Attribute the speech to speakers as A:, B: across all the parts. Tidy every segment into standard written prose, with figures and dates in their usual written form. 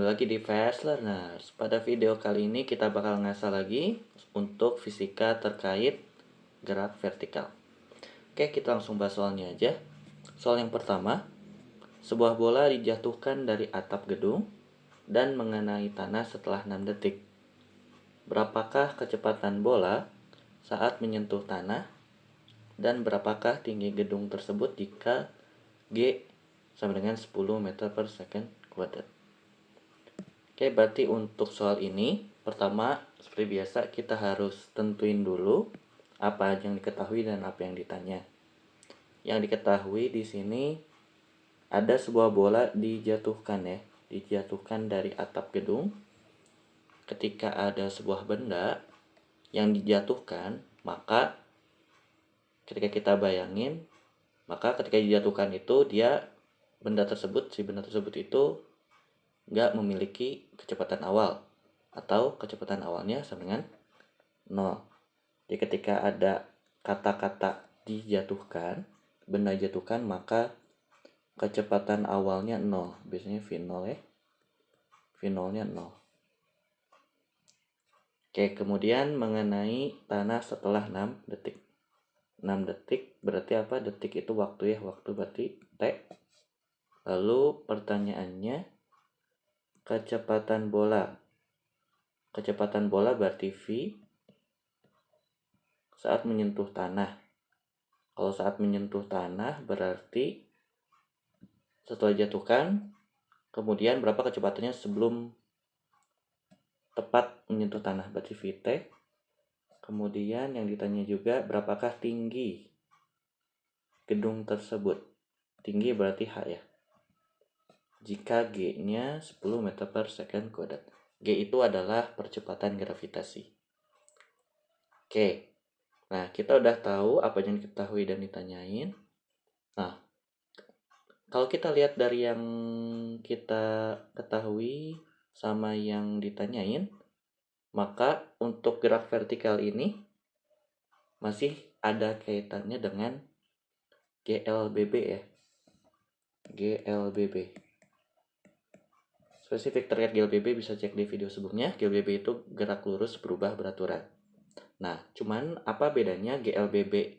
A: kembali lagi di Fast Learners. Pada video kali ini kita bakal ngasah lagi untuk fisika terkait gerak vertikal. Oke, kita langsung bahas soalnya aja. Soal yang pertama, sebuah bola dijatuhkan dari atap gedung dan mengenai tanah setelah 6 detik. Berapakah kecepatan bola saat menyentuh tanah dan berapakah tinggi gedung tersebut jika G sama dengan 10 meter per second kuadrat. Oke, berarti untuk soal ini, pertama, seperti biasa, kita harus tentuin dulu apa yang diketahui dan apa yang ditanya. Yang diketahui di sini ada sebuah bola dijatuhkan dijatuhkan dari atap gedung. Ketika ada sebuah benda yang dijatuhkan, maka ketika kita bayangin, maka ketika dijatuhkan itu si benda tersebut itu nggak memiliki kecepatan awal atau kecepatan awalnya sama dengan 0. Jadi ketika ada kata-kata dijatuhkan, benda dijatuhkan, maka kecepatan awalnya 0. Biasanya V0 V0-nya 0. Oke, kemudian mengenai tanah setelah 6 detik. 6 detik berarti apa? Detik itu waktu waktu berarti T. Lalu pertanyaannya, kecepatan bola. Kecepatan bola berarti V saat menyentuh tanah. Kalau saat menyentuh tanah berarti setelah dijatuhkan, kemudian berapa kecepatannya sebelum tepat menyentuh tanah, berarti Vt. Kemudian yang ditanya juga berapakah tinggi gedung tersebut. Tinggi berarti H jika G-nya 10 meter per second kuadrat. G itu adalah percepatan gravitasi. Oke, nah kita udah tahu apa yang diketahui dan ditanyain. Nah, kalau kita lihat dari yang kita ketahui sama yang ditanyain, maka untuk gerak vertikal ini masih ada kaitannya dengan GLBB GLBB. Spesifik terkait GLBB bisa cek di video sebelumnya. GLBB itu gerak lurus berubah beraturan. Nah, cuman apa bedanya GLBB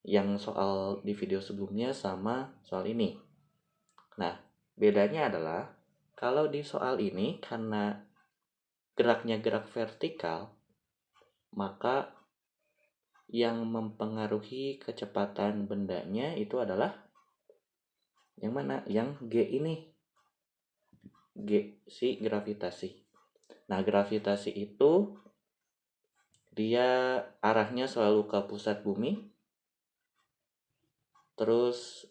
A: yang soal di video sebelumnya sama soal ini? Nah, bedanya adalah kalau di soal ini karena geraknya gerak vertikal, maka yang mempengaruhi kecepatan bendanya itu adalah yang mana? Yang G ini. G, si gravitasi. Nah, gravitasi itu dia arahnya selalu ke pusat bumi. Terus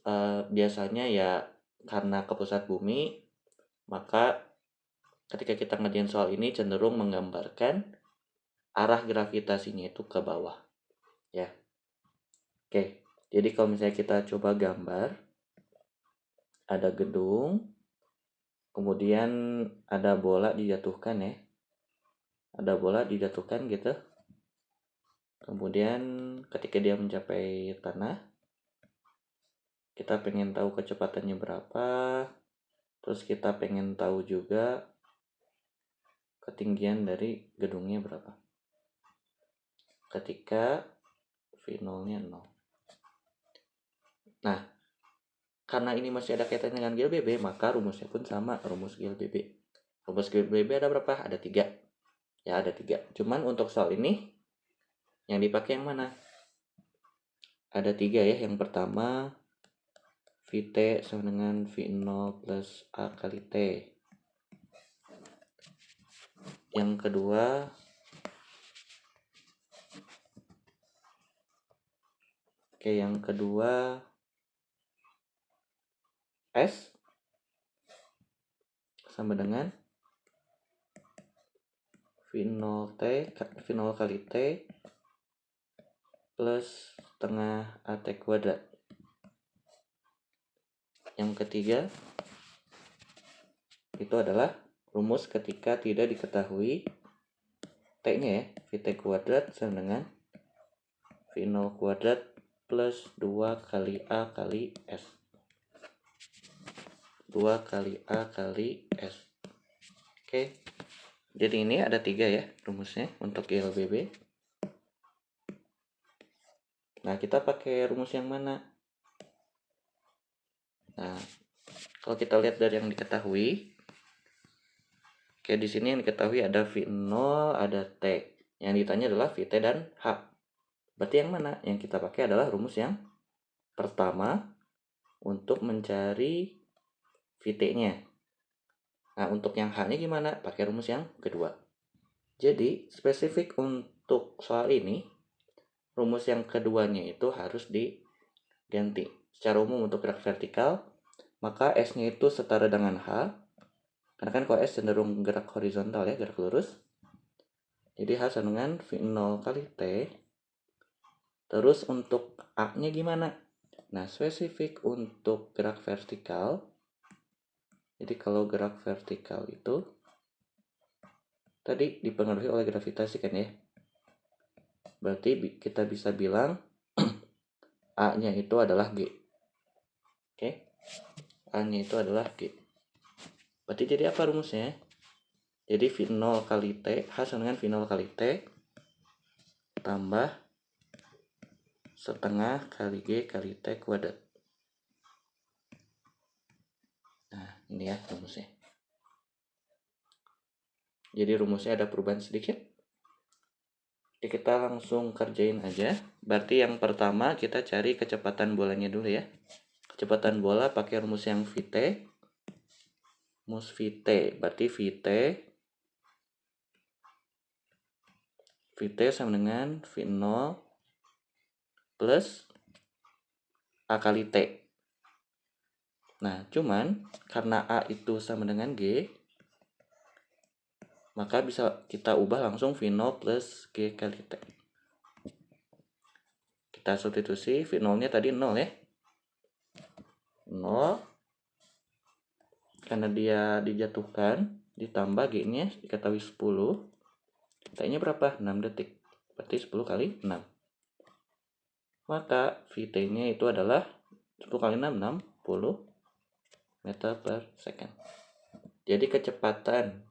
A: biasanya karena ke pusat bumi, maka ketika kita ngerjain soal ini cenderung menggambarkan arah gravitasinya itu ke bawah. Oke, jadi kalau misalnya kita coba gambar, ada gedung, kemudian ada bola dijatuhkan ada bola dijatuhkan gitu. Kemudian ketika dia mencapai tanah, kita pengen tahu kecepatannya berapa, terus kita pengen tahu juga ketinggian dari gedungnya berapa ketika V0-nya 0. Nah, karena ini masih ada kaitannya dengan GLBB, maka rumusnya pun sama, rumus GLBB. Rumus GLBB ada berapa? Ada 3. Ada 3. Cuman untuk soal ini yang dipakai yang mana? Ada 3 Yang pertama, Vt sama dengan V0 plus A kali T. Yang kedua, S sama dengan V0 kali T plus setengah AT kuadrat. Yang ketiga, itu adalah rumus ketika tidak diketahui T-nya Vt kuadrat sama dengan V0 kuadrat plus 2 kali A kali S. 2 kali A kali S. Oke, jadi ini ada 3 ya rumusnya untuk GLBB. Nah, kita pakai rumus yang mana? Nah, kalau kita lihat dari yang diketahui, oke, di sini yang diketahui ada V0, ada T. Yang ditanya adalah VT dan H. Berarti yang mana? Yang kita pakai adalah rumus yang pertama untuk mencari VT-nya. Nah, untuk yang H-nya gimana? Pakai rumus yang kedua. Jadi, spesifik untuk soal ini, rumus yang keduanya itu harus diganti. Secara umum untuk gerak vertikal, maka S-nya itu setara dengan H. Karena kan kalau S cenderung gerak horizontal ya, gerak lurus. Jadi H sama dengan V0 kali T. Terus untuk A-nya gimana? Nah, spesifik untuk gerak vertikal. Jadi kalau gerak vertikal itu tadi dipengaruhi oleh gravitasi kan ya. Berarti kita bisa bilang A-nya itu adalah G. Oke. A-nya itu adalah G. Berarti jadi apa rumusnya? Jadi V0 kali T, H sama dengan V0 kali T tambah setengah kali G kali T kuadrat. Nah, ini ya rumusnya. Jadi rumusnya ada perubahan sedikit. Oke, kita langsung kerjain aja. Berarti yang pertama kita cari kecepatan bolanya dulu ya. Kecepatan bola pakai rumus yang VT. Rumus VT, berarti VT sama dengan V0 plus A kali T. Nah, cuman karena A itu sama dengan G, maka bisa kita ubah langsung V0 plus G kali T. Kita substitusi, V0-nya tadi 0 ya. 0. Karena dia dijatuhkan, ditambah G-nya diketahui 10. T-nya berapa? 6 detik. Berarti 10 kali 6. Maka VT-nya itu adalah 10 kali 6, 60 meter per second. Jadi kecepatan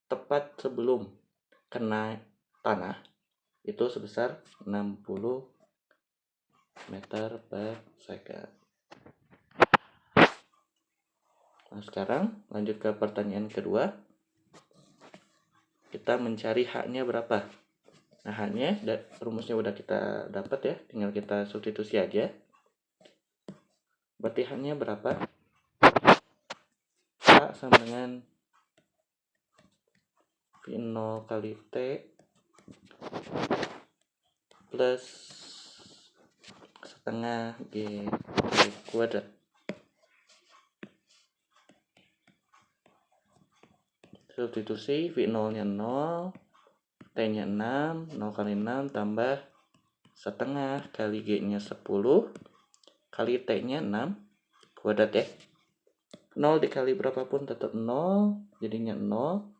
A: tepat sebelum kena tanah itu sebesar 60 meter per second. Nah, sekarang lanjut ke pertanyaan kedua. Kita mencari H-nya berapa? Nah, H-nya rumusnya udah kita dapat ya, tinggal kita substitusi aja. Berarti H-nya berapa? H sama dengan V0 kali T plus setengah G kuadrat. Substitusi V0-nya 0, T-nya 6, 0 kali 6 tambah setengah kali G-nya 10 kali T-nya 6 kuadrat ya. 0 dikali berapapun tetap 0, jadinya 0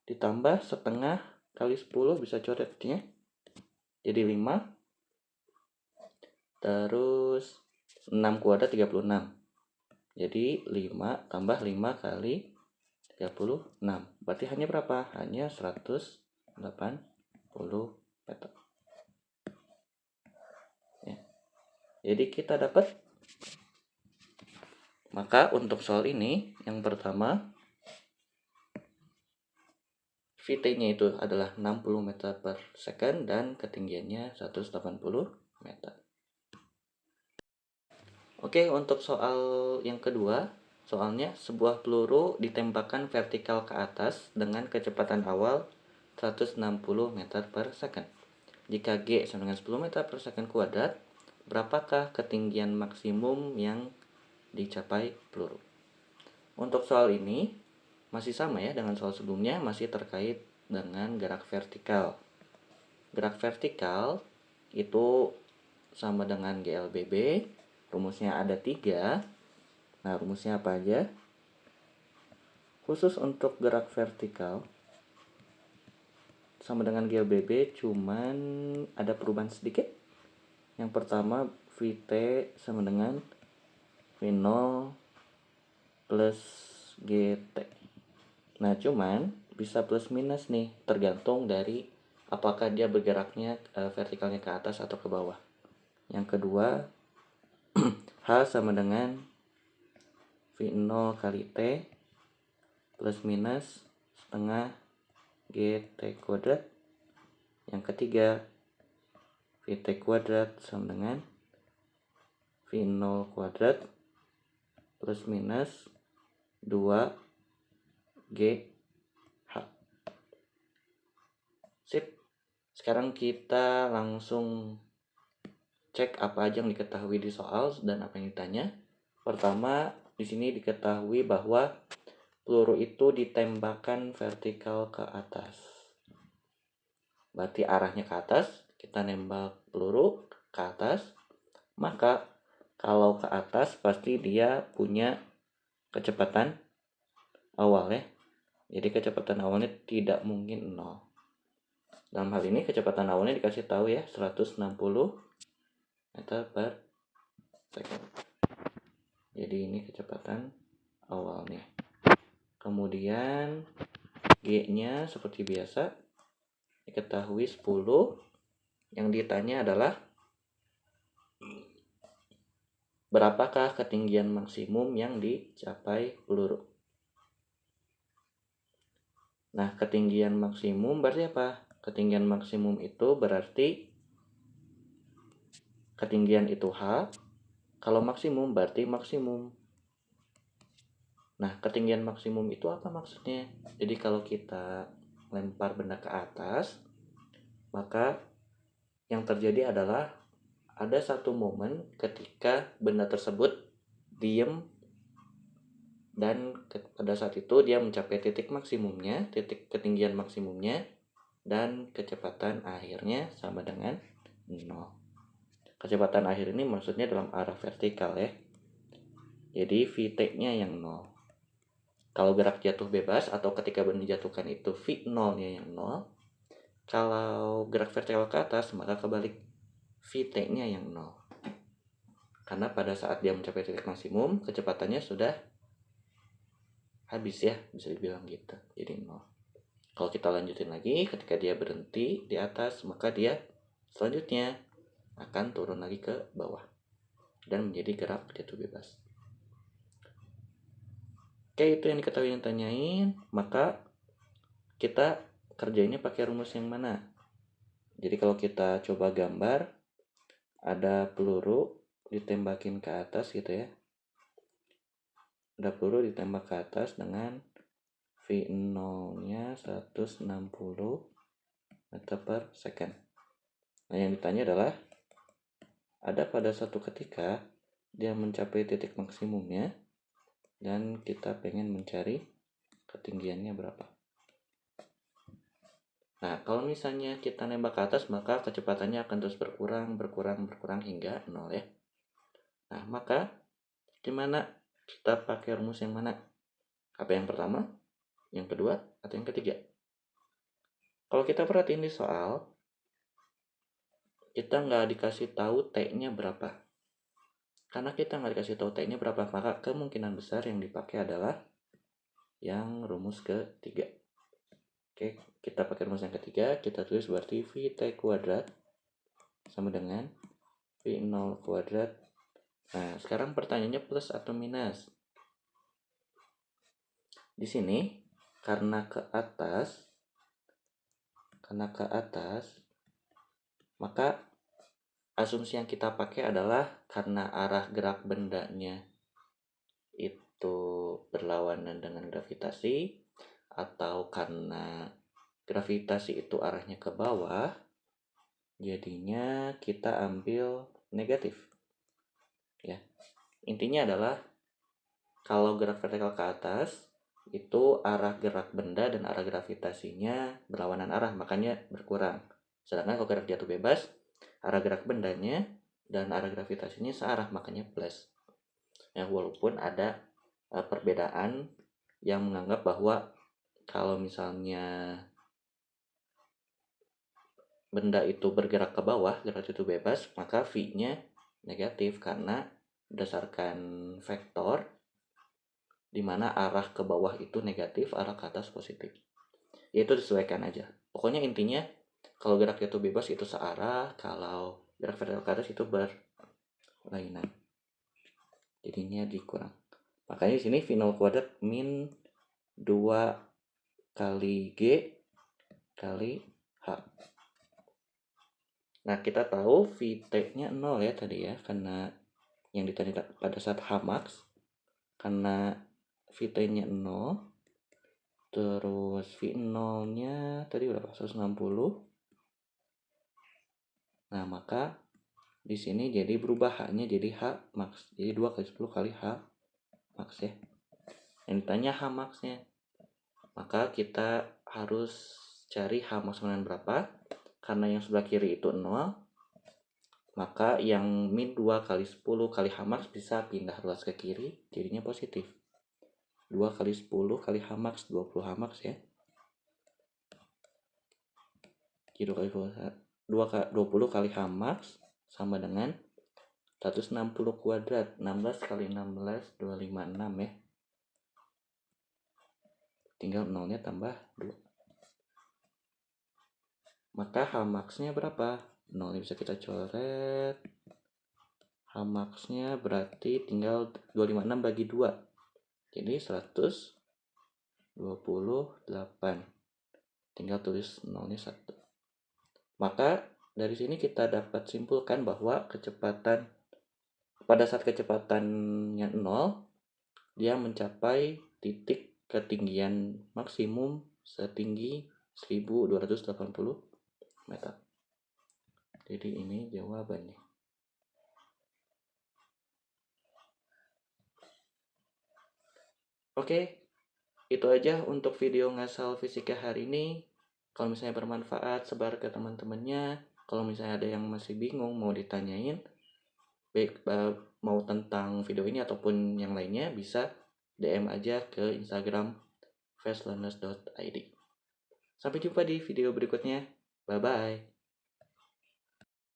A: ditambah setengah kali 10 bisa coretnya jadi 5, terus 6 kuadrat 36, jadi 5 tambah 5 kali 36, berarti hanya berapa? Hanya 180 meter ya. Jadi kita dapat, maka untuk soal ini yang pertama VT-nya itu adalah 60 meter per second dan ketinggiannya 180 meter. Oke, untuk soal yang kedua, soalnya sebuah peluru ditembakkan vertikal ke atas dengan kecepatan awal 160 meter per second. Jika G sama dengan 10 meter per second kuadrat, berapakah ketinggian maksimum yang dicapai peluru? Untuk soal ini masih sama ya dengan soal sebelumnya, masih terkait dengan gerak vertikal. Gerak vertikal itu sama dengan GLBB, rumusnya ada 3. Nah, rumusnya apa aja? Khusus untuk gerak vertikal sama dengan GLBB, cuman ada perubahan sedikit. Yang pertama, VT sama dengan V0 plus GT. Nah, cuman bisa plus minus nih, tergantung dari apakah dia bergeraknya vertikalnya ke atas atau ke bawah. Yang kedua, H sama dengan V0 kali T plus minus setengah GT kuadrat. Yang ketiga, VT kuadrat sama dengan V0 kuadrat plus minus 2GH. Sip. Sekarang kita langsung cek apa aja yang diketahui di soal dan apa yang ditanya. Pertama, di sini diketahui bahwa peluru itu ditembakkan vertikal ke atas. Berarti arahnya ke atas, kita nembak peluru ke atas. Maka kalau ke atas pasti dia punya kecepatan awal ya. Jadi kecepatan awalnya tidak mungkin 0. Dalam hal ini kecepatan awalnya dikasih tahu ya, 160 meter per second. Jadi ini kecepatan awalnya. Kemudian G-nya seperti biasa diketahui 10. Yang ditanya adalah berapakah ketinggian maksimum yang dicapai peluru. Nah, ketinggian maksimum berarti apa? Ketinggian maksimum itu berarti ketinggian itu H. Kalau maksimum berarti maksimum. Nah, ketinggian maksimum itu apa maksudnya? Jadi kalau kita lempar benda ke atas, maka yang terjadi adalah ada satu momen ketika benda tersebut diem, dan pada saat itu dia mencapai titik maksimumnya, titik ketinggian maksimumnya, dan kecepatan akhirnya sama dengan 0. Kecepatan akhir ini maksudnya dalam arah vertikal ya. Jadi VT-nya yang 0. Kalau gerak jatuh bebas atau ketika benda dijatuhkan itu V0-nya yang 0. Kalau gerak vertikal ke atas maka kebalik, VT-nya yang 0. Karena pada saat dia mencapai titik maksimum, kecepatannya sudah habis ya, bisa dibilang gitu. Jadi 0. Kalau kita lanjutin lagi, ketika dia berhenti di atas, maka dia selanjutnya akan turun lagi ke bawah dan menjadi gerak jatuh bebas. Oke, itu yang diketahui yang tanyain. Maka kita kerjainnya pakai rumus yang mana? Jadi kalau kita coba gambar, ada peluru ditembakin ke atas gitu ya. Ada peluru ditembak ke atas dengan V0-nya 160 meter per second. Nah, yang ditanya adalah ada pada suatu ketika dia mencapai titik maksimumnya dan kita pengen mencari ketinggiannya berapa. Nah, kalau misalnya kita nembak ke atas, maka kecepatannya akan terus berkurang hingga 0 ya. Nah, maka gimana kita pakai rumus yang mana? Apa yang pertama, yang kedua, atau yang ketiga? Kalau kita perhatiin di soal, kita nggak dikasih tahu T-nya berapa. Karena kita nggak dikasih tahu T-nya berapa, maka kemungkinan besar yang dipakai adalah yang rumus ketiga. Oke, kita pakai rumus yang ketiga, kita tulis berarti VT kuadrat sama dengan V0 kuadrat. Nah, sekarang pertanyaannya plus atau minus. Di sini, karena ke atas, maka asumsi yang kita pakai adalah karena arah gerak bendanya itu berlawanan dengan gravitasi, atau karena gravitasi itu arahnya ke bawah, jadinya kita ambil negatif ya. Intinya adalah kalau gerak vertikal ke atas itu arah gerak benda dan arah gravitasinya berlawanan arah, makanya berkurang. Sedangkan kalau gerak jatuh bebas, arah gerak bendanya dan arah gravitasinya searah, makanya plus. Ya, walaupun ada perbedaan yang menganggap bahwa kalau misalnya benda itu bergerak ke bawah, gerak jatuh bebas, maka V-nya negatif karena berdasarkan vektor di mana arah ke bawah itu negatif, arah ke atas positif. ya itu disesuaikan aja. Pokoknya intinya kalau geraknya itu bebas itu searah, kalau gerak vertikal ke atas itu berlainan, jadinya dikurang. Makanya di sini V0 kuadrat min 2 kali G kali H. Nah, kita tahu Vt-nya 0 ya tadi ya, karena yang ditanya pada saat Hmax, karena Vt-nya 0, terus V0-nya tadi berapa? 160. Nah, maka di sini jadi berubah H-nya jadi Hmax. Jadi 2 kali 10 kali Hmax ya. Yang ditanya Hmax-nya. Maka kita harus cari Hmax berapa? Karena yang sebelah kiri itu 0, maka yang min 2 kali 10 kali Hmax bisa pindah ruas ke kiri, jadinya positif. 2 kali 10 kali Hmax, 20 Hmax ya. Jadi 20 kali Hmax sama dengan 160 kuadrat. 16 kali 16, 256 ya. Tinggal 0-nya tambah 2. Maka Hmax-nya berapa? 0 bisa kita coret. Hmax-nya berarti tinggal 256 bagi 2. Jadi 128. Tinggal tulis 0-nya 1. Maka dari sini kita dapat simpulkan bahwa kecepatan pada saat kecepatannya 0, dia mencapai titik ketinggian maksimum setinggi 1280 meter. Jadi ini jawabannya. Oke, itu aja untuk video ngasal fisika hari ini. Kalau misalnya bermanfaat, sebar ke teman-temannya. Kalau misalnya ada yang masih bingung mau ditanyain, baik mau tentang video ini ataupun yang lainnya, bisa DM aja ke Instagram fastlearners.id. Sampai jumpa di video berikutnya. Bye-bye.